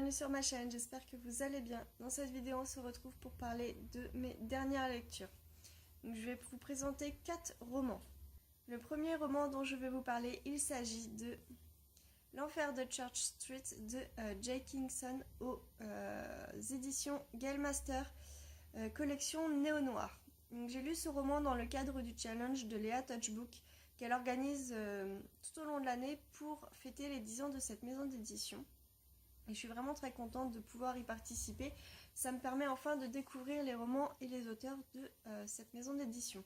bienvenue sur ma chaîne, j'espère que vous allez bien. Dans cette vidéo, on se retrouve pour parler de mes dernières lectures. Donc, je vais vous présenter 4 romans. Le premier roman dont je vais vous parler, il s'agit de L'Enfer de Church Street de Jay Kingson aux éditions Galemaster, collection néo-noir. J'ai lu ce roman dans le cadre du challenge de Léa Touchbook qu'elle organise tout au long de l'année pour fêter les 10 ans de cette maison d'édition. Et je suis vraiment très contente de pouvoir y participer. Ça me permet enfin de découvrir les romans et les auteurs de cette maison d'édition.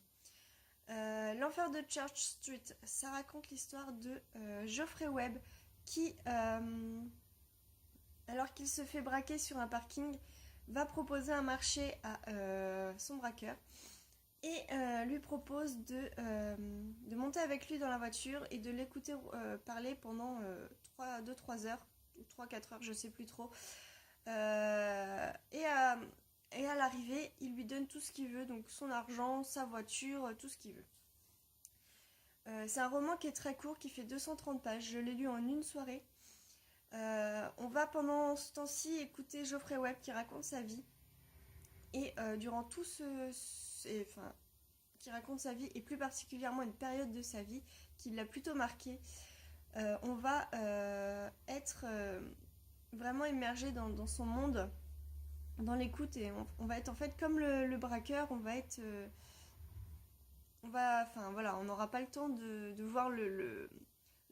L'Enfer de Church Street, ça raconte l'histoire de Geoffrey Webb qui, alors qu'il se fait braquer sur un parking, va proposer un marché à son braqueur et lui propose de monter avec lui dans la voiture et de l'écouter parler pendant 2-3 heures. 3-4 heures, je sais plus trop. Et à l'arrivée, il lui donne tout ce qu'il veut, donc son argent, sa voiture, tout ce qu'il veut. C'est un roman qui est très court, qui fait 230 pages. Je l'ai lu en une soirée. On va pendant ce temps-ci écouter Geoffrey Webb qui raconte sa vie. Et durant tout qui raconte sa vie, et plus particulièrement une période de sa vie qui l'a plutôt marqué. On va être vraiment immergé dans son monde, dans l'écoute, et on va être en fait comme le braqueur, on n'aura pas le temps de voir de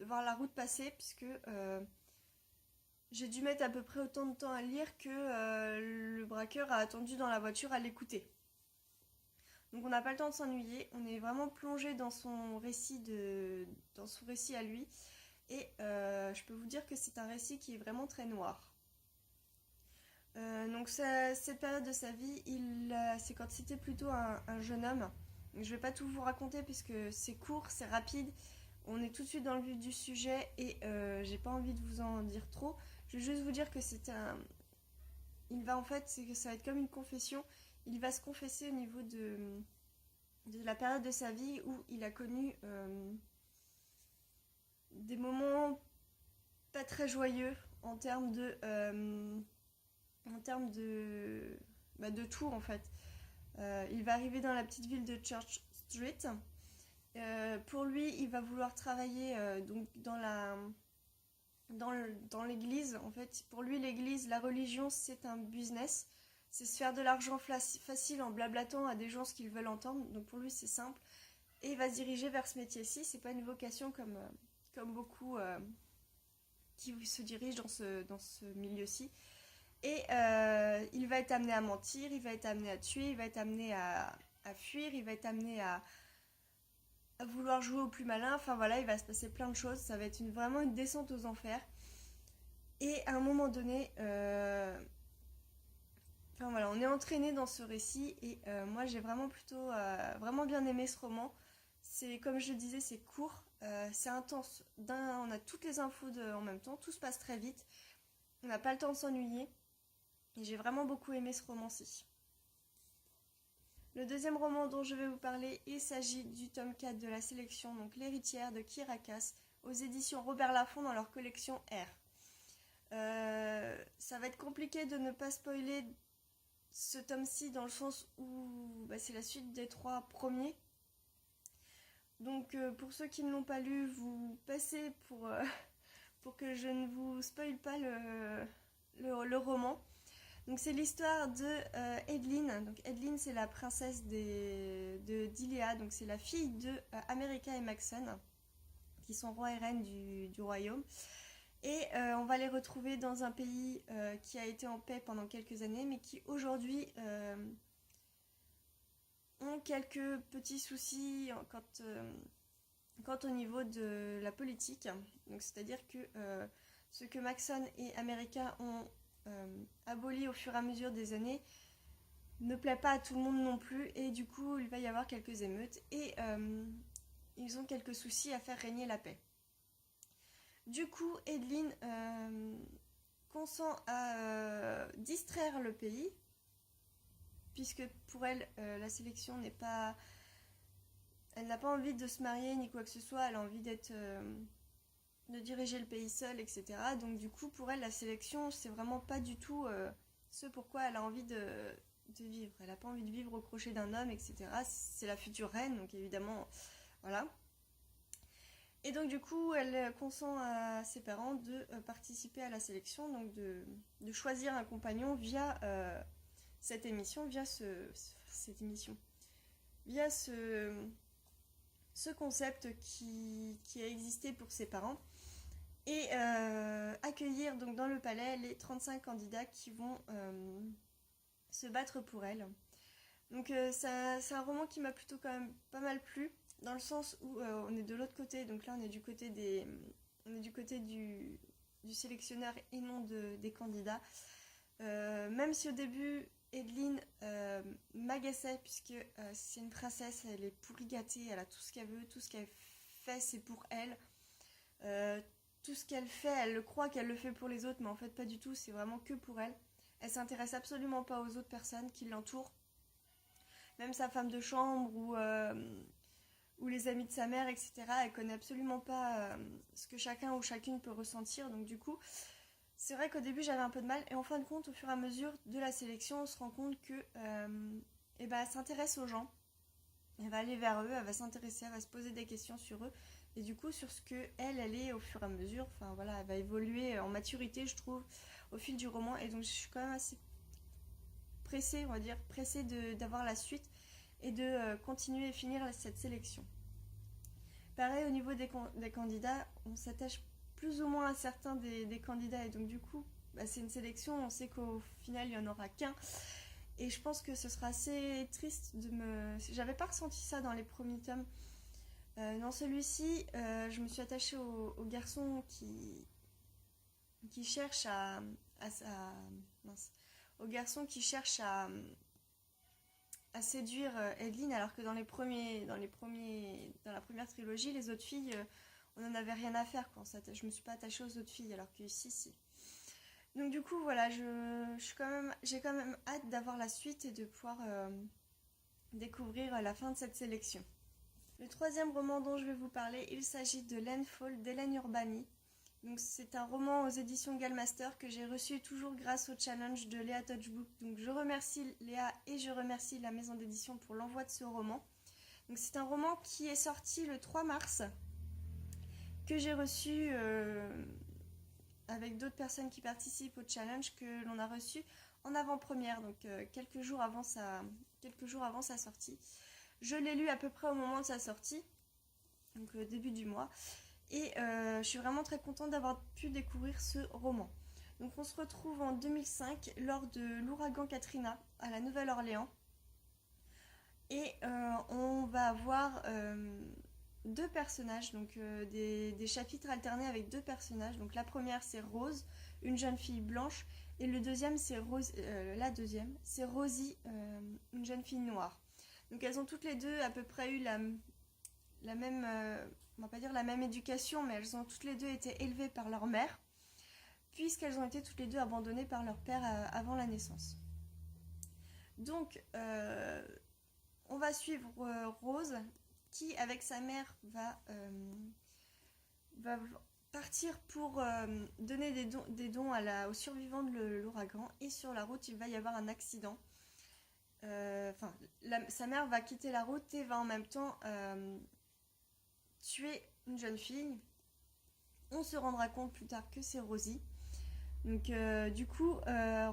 voir la route passer, puisque j'ai dû mettre à peu près autant de temps à lire que le braqueur a attendu dans la voiture à l'écouter. Donc on n'a pas le temps de s'ennuyer, on est vraiment plongé dans son récit à lui. Et je peux vous dire que c'est un récit qui est vraiment très noir. Donc cette période de sa vie, c'est quand c'était plutôt un jeune homme. Donc, je ne vais pas tout vous raconter puisque c'est court, c'est rapide. On est tout de suite dans le vif du sujet et j'ai pas envie de vous en dire trop. Je vais juste vous dire que ça va être comme une confession. Il va se confesser au niveau de la période de sa vie où il a connu des moments pas très joyeux en termes de tout en fait. Il va arriver dans la petite ville de Church Street. Pour lui, il va vouloir travailler donc dans l'église. En fait, pour lui, l'église, la religion, c'est un business. C'est se faire de l'argent facile en blablatant à des gens ce qu'ils veulent entendre. Donc pour lui, c'est simple. Et il va se diriger vers ce métier-ci. C'est pas une vocation comme beaucoup qui se dirigent dans ce milieu-ci. Et il va être amené à mentir, il va être amené à tuer, il va être amené à fuir, il va être amené à vouloir jouer au plus malin. Enfin voilà, il va se passer plein de choses. Ça va être vraiment une descente aux enfers. Et à un moment donné, on est entraîné dans ce récit. Et moi, j'ai vraiment vraiment bien aimé ce roman. C'est, comme je le disais, c'est court, c'est intense. On a toutes les infos en même temps, tout se passe très vite. On n'a pas le temps de s'ennuyer. Et j'ai vraiment beaucoup aimé ce roman-ci. Le deuxième roman dont je vais vous parler, il s'agit du tome 4 de la sélection, donc L'Héritière de Kyra Cass, aux éditions Robert Laffont dans leur collection R. Ça va être compliqué de ne pas spoiler ce tome-ci dans le sens où c'est la suite des 3 premiers. Donc pour ceux qui ne l'ont pas lu, vous passez pour que je ne vous spoile pas le roman. Donc c'est l'histoire de Edeline. Donc Edeline, c'est la princesse d'Iléa. Donc c'est la fille de America et Maxon, qui sont roi et reine du royaume. Et on va les retrouver dans un pays qui a été en paix pendant quelques années, mais qui aujourd'hui ont quelques petits soucis quant au niveau de la politique. Donc c'est-à-dire que ce que Maxon et America ont aboli au fur et à mesure des années ne plaît pas à tout le monde non plus, et du coup il va y avoir quelques émeutes et ils ont quelques soucis à faire régner la paix. Du coup, Edeline consent à distraire le pays, puisque pour elle, la sélection n'est pas... Elle n'a pas envie de se marier ni quoi que ce soit, elle a envie d'être de diriger le pays seule, etc. Donc du coup, pour elle, la sélection, c'est vraiment pas du tout ce pourquoi elle a envie de vivre. Elle n'a pas envie de vivre au crochet d'un homme, etc. C'est la future reine, donc évidemment, voilà. Et donc du coup, elle consent à ses parents de participer à la sélection, donc de choisir un compagnon via cette émission, via cette émission, via ce concept qui a existé pour ses parents, et accueillir donc dans le palais les 35 candidats qui vont se battre pour elle. Donc c'est un roman qui m'a plutôt quand même pas mal plu, dans le sens où on est de l'autre côté, donc là on est du côté du sélectionneur et non des candidats. Même si au début Edeline m'agaçait, puisque c'est une princesse, elle est pourri gâtée, elle a tout ce qu'elle veut, tout ce qu'elle fait c'est pour elle. Tout ce qu'elle fait, elle le croit qu'elle le fait pour les autres, mais en fait pas du tout, c'est vraiment que pour elle. Elle s'intéresse absolument pas aux autres personnes qui l'entourent. Même sa femme de chambre ou les amis de sa mère, etc. Elle connaît absolument pas ce que chacun ou chacune peut ressentir. Donc du coup, c'est vrai qu'au début j'avais un peu de mal. Et en fin de compte, au fur et à mesure de la sélection, on se rend compte que elle s'intéresse aux gens. Elle va aller vers eux, elle va s'intéresser, elle va se poser des questions sur eux. Et du coup, sur ce que elle est au fur et à mesure. Enfin voilà, elle va évoluer en maturité, je trouve, au fil du roman. Et donc je suis quand même assez pressée, on va dire, pressée d'avoir la suite et de continuer et finir cette sélection. Pareil, au niveau des candidats, on s'attache plus ou moins à certains des candidats, et donc du coup, c'est une sélection, on sait qu'au final, il n'y en aura qu'un. Et je pense que ce sera assez triste de me... J'avais pas ressenti ça dans les premiers tomes. Dans celui-ci, je me suis attachée au garçon qui cherche au garçon qui cherche à séduire Edeline, alors que dans la première trilogie, les autres filles, on n'en avait rien à faire, quoi. Je me suis pas attachée aux autres filles, alors que ici, si. Donc du coup, voilà, j'ai quand même hâte d'avoir la suite et de pouvoir découvrir la fin de cette sélection. Le troisième roman dont je vais vous parler, il s'agit de Landfall d'Hélène Urbani. Donc c'est un roman aux éditions Galmaster que j'ai reçu toujours grâce au challenge de Léa Touchbook. Donc je remercie Léa et je remercie la maison d'édition pour l'envoi de ce roman. Donc c'est un roman qui est sorti le 3 mars, que j'ai reçu avec d'autres personnes qui participent au challenge, que l'on a reçu en avant-première, donc quelques jours avant sa sortie. Je l'ai lu à peu près au moment de sa sortie, donc début du mois. Et je suis vraiment très contente d'avoir pu découvrir ce roman. Donc on se retrouve en 2005 lors de l'ouragan Katrina à la Nouvelle-Orléans. Et on va avoir deux personnages, donc des chapitres alternés avec deux personnages. Donc la première c'est Rose, une jeune fille blanche, et le deuxième c'est la deuxième c'est Rosie, une jeune fille noire. Donc elles ont toutes les deux à peu près eu la même, on va pas dire la même éducation, mais elles ont toutes les deux été élevées par leur mère, puisqu'elles ont été toutes les deux abandonnées par leur père avant la naissance. Donc, on va suivre Rose, qui, avec sa mère, va partir pour donner des dons aux survivants de l'ouragan, et sur la route, il va y avoir un accident. Sa mère va quitter la route et va en même temps tuer une jeune fille. On se rendra compte plus tard que c'est Rosie. Donc du coup,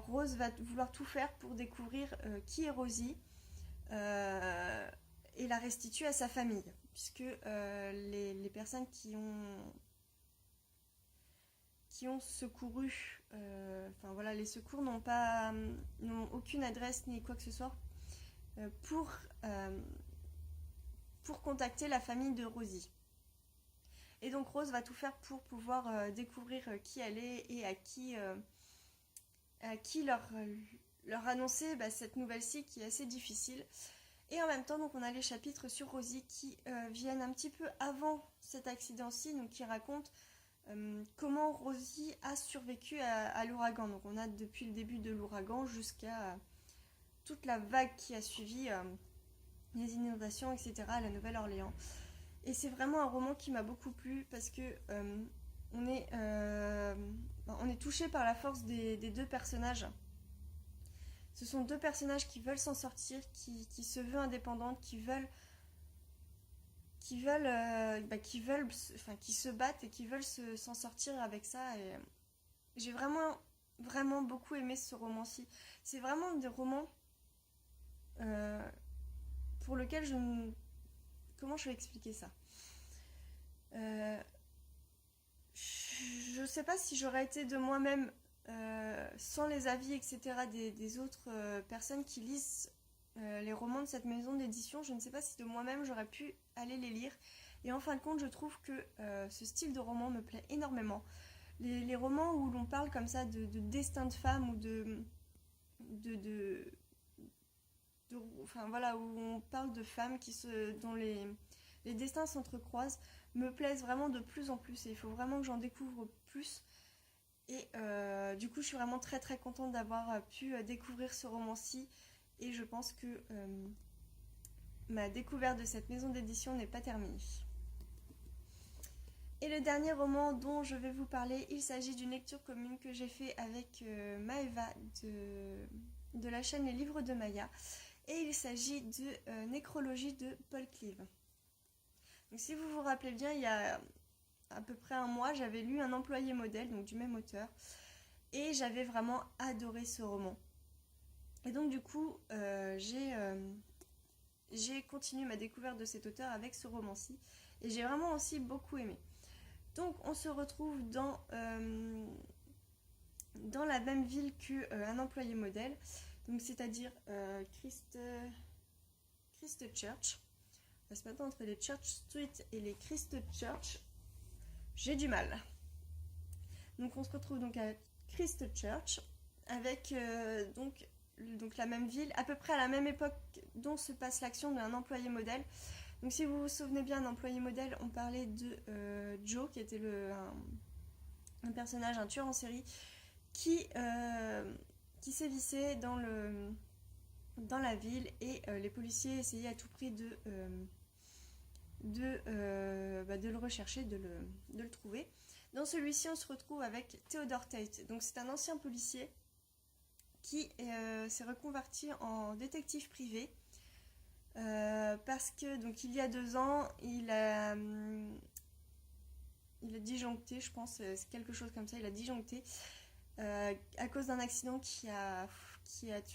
Rose va vouloir tout faire pour découvrir qui est Rosie et la restituer à sa famille, puisque les personnes qui ont secouru, les secours n'ont aucune adresse ni quoi que ce soit pour contacter la famille de Rosie. Et donc Rose va tout faire pour pouvoir découvrir qui elle est et à qui leur annoncer cette nouvelle-ci qui est assez difficile. Et en même temps, donc, on a les chapitres sur Rosie qui viennent un petit peu avant cet accident-ci, donc qui racontent comment Rosie a survécu à l'ouragan. Donc on a depuis le début de l'ouragan jusqu'à toute la vague qui a suivi les inondations, etc. à la Nouvelle-Orléans. Et c'est vraiment un roman qui m'a beaucoup plu parce que on est touché par la force des deux personnages. Ce sont deux personnages qui veulent s'en sortir, qui se veulent indépendantes, qui se battent et qui veulent s'en sortir avec ça. Et j'ai vraiment, vraiment beaucoup aimé ce roman-ci. C'est vraiment des romans euh, pour lesquels comment je vais expliquer ça? Euh, je sais pas si j'aurais été de moi-même sans les avis, etc., des autres personnes qui lisent les romans de cette maison d'édition. Je ne sais pas si de moi-même j'aurais pu aller les lire. Et en fin de compte, je trouve que ce style de roman me plaît énormément. Les romans où l'on parle comme ça de destin de femme ou de, enfin voilà, où on parle de femmes dont les destins s'entrecroisent, me plaisent vraiment de plus en plus et il faut vraiment que j'en découvre plus. Et du coup, je suis vraiment très très contente d'avoir pu découvrir ce roman-ci et je pense que ma découverte de cette maison d'édition n'est pas terminée. Et le dernier roman dont je vais vous parler, il s'agit d'une lecture commune que j'ai fait avec Maëva de la chaîne Les Livres de Maya. Et il s'agit de Nécrologie de Paul Cleave. Donc si vous vous rappelez bien, il y a à peu près un mois, j'avais lu Un employé modèle, donc du même auteur, et j'avais vraiment adoré ce roman. Et donc du coup, j'ai continué ma découverte de cet auteur avec ce roman-ci, et j'ai vraiment aussi beaucoup aimé. Donc on se retrouve dans la même ville qu'un employé modèle, donc c'est-à-dire Christchurch. On va se mettre entre les Church Street et les Christchurch. J'ai du mal. Donc on se retrouve donc à Christchurch avec donc la même ville, à peu près à la même époque dont se passe l'action d'un employé modèle. Donc si vous vous souvenez bien d'un employé modèle, on parlait de Joe, qui était un personnage, un tueur en série, qui sévissait dans la ville et les policiers essayaient à tout prix de le rechercher, de le trouver. Dans celui-ci, on se retrouve avec Theodore Tate. Donc c'est un ancien policier qui s'est reconverti en détective privé parce que donc il y a 2 ans, il a disjoncté, je pense, c'est quelque chose comme ça, il a disjoncté à cause d'un accident qui a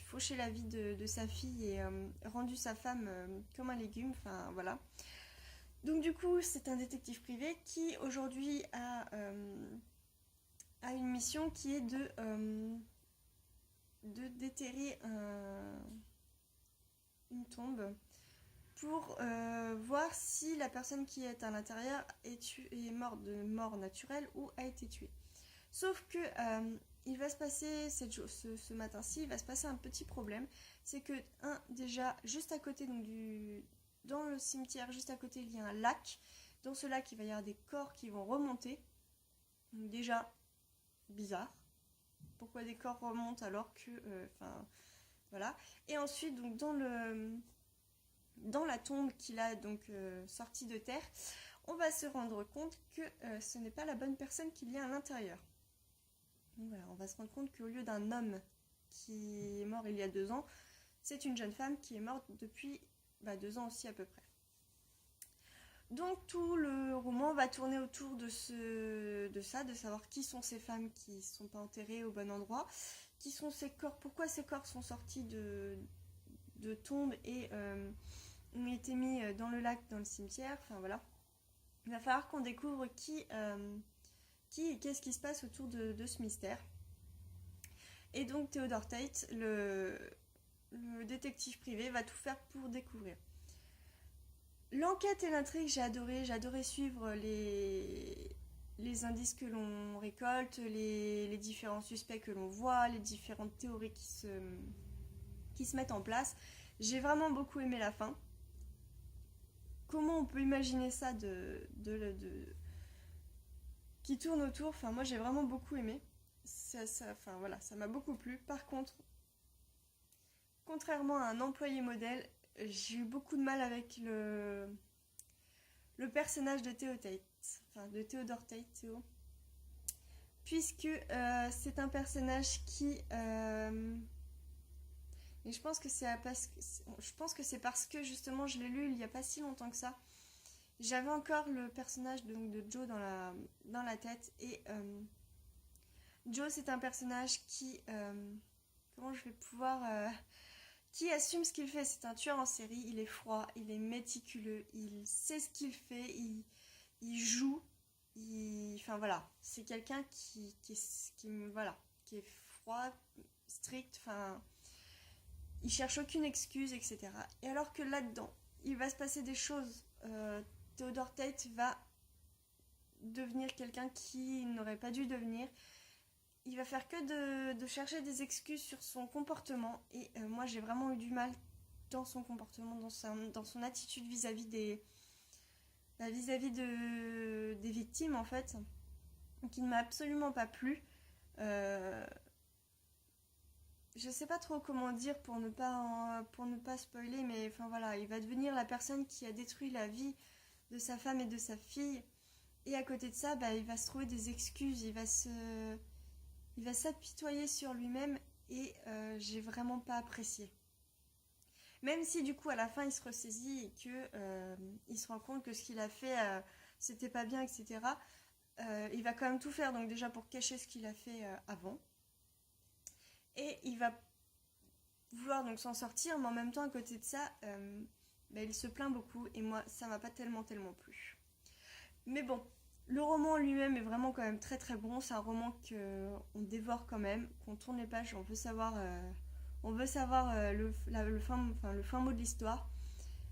fauché la vie de sa fille et rendu sa femme comme un légume, enfin voilà. Donc du coup, c'est un détective privé qui aujourd'hui a une mission qui est de déterrer une tombe pour voir si la personne qui est à l'intérieur est morte de mort naturelle ou a été tuée. Sauf que il va se passer ce matin-ci, il va se passer un petit problème, c'est que déjà juste à côté donc dans le cimetière, juste à côté, il y a un lac. Dans ce lac, il va y avoir des corps qui vont remonter. Donc déjà, bizarre. Pourquoi des corps remontent alors que... voilà. Et ensuite, donc dans la tombe qu'il a donc sortie de terre, on va se rendre compte que ce n'est pas la bonne personne qu'il y a à l'intérieur. Donc voilà, on va se rendre compte qu'au lieu d'un homme qui est mort il y a 2 ans, c'est une jeune femme qui est morte depuis 2 ans aussi à peu près. Donc tout le roman va tourner autour de ça, de savoir qui sont ces femmes qui ne sont pas enterrées au bon endroit, qui sont ces corps, pourquoi ces corps sont sortis de tombes et ont été mis dans le lac, dans le cimetière, enfin voilà. Il va falloir qu'on découvre qui et qu'est-ce qui se passe autour de ce mystère. Et donc Theodore Tate, le détective privé, va tout faire pour découvrir. L'enquête et l'intrigue, j'ai adoré suivre les indices que l'on récolte, les différents suspects que l'on voit, les différentes théories qui se mettent en place. J'ai vraiment beaucoup aimé la fin. Comment on peut imaginer ça qui tourne autour? Enfin, moi j'ai vraiment beaucoup aimé. Ça m'a beaucoup plu. Par contre, contrairement à un employé modèle, j'ai eu beaucoup de mal avec le personnage de Theodore Tate, Théo. puisque c'est un personnage qui... et je pense que c'est parce que justement je l'ai lu il n'y a pas si longtemps que ça. J'avais encore le personnage donc, de Joe dans la tête. Et Joe, c'est un personnage qui... comment je vais pouvoir... qui assume ce qu'il fait. C'est un tueur en série, il est froid, il est méticuleux, il sait ce qu'il fait, il joue, enfin voilà, c'est quelqu'un voilà, qui est froid, strict, enfin, il cherche aucune excuse, etc. Et alors que là-dedans, il va se passer des choses. Theodore Tate va devenir quelqu'un qui n'aurait pas dû devenir. Il va faire que de chercher des excuses sur son comportement. Et moi, j'ai vraiment eu du mal dans son comportement, dans son attitude vis-à-vis des victimes, en fait, qui ne m'a absolument pas plu. Je sais pas trop comment dire pour ne pas spoiler, mais enfin voilà, il va devenir la personne qui a détruit la vie de sa femme et de sa fille. Et à côté de ça, bah, il va se trouver des excuses, il va s'apitoyer sur lui-même. Et j'ai vraiment pas apprécié. Même si du coup à la fin il se ressaisit et que il se rend compte que ce qu'il a fait c'était pas bien, etc. Il va quand même tout faire, donc déjà pour cacher ce qu'il a fait avant. Et il va vouloir donc s'en sortir, mais en même temps à côté de ça, bah, il se plaint beaucoup et moi ça m'a pas tellement plu. Mais bon, le roman lui-même est vraiment quand même très très bon. C'est un roman qu'on dévore quand même, qu'on tourne les pages, on veut savoir le fin mot de l'histoire.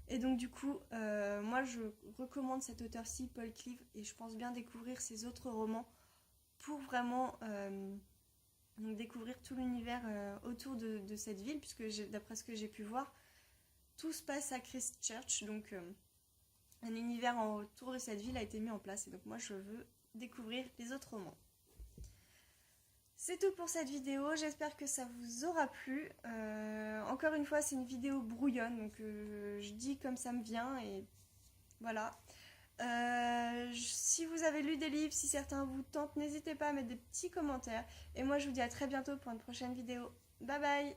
Et donc du coup, moi je recommande cet auteur-ci, Paul Cleave, et je pense bien découvrir ses autres romans pour vraiment donc découvrir tout l'univers autour de cette ville, puisque d'après ce que j'ai pu voir, tout se passe à Christchurch, donc un univers autour de cette ville a été mis en place, et donc moi je veux découvrir les autres romans. C'est tout pour cette vidéo, j'espère que ça vous aura plu. Encore une fois, c'est une vidéo brouillonne, donc je dis comme ça me vient, et voilà. Si vous avez lu des livres, si certains vous tentent, n'hésitez pas à mettre des petits commentaires. Et moi, je vous dis à très bientôt pour une prochaine vidéo. Bye bye!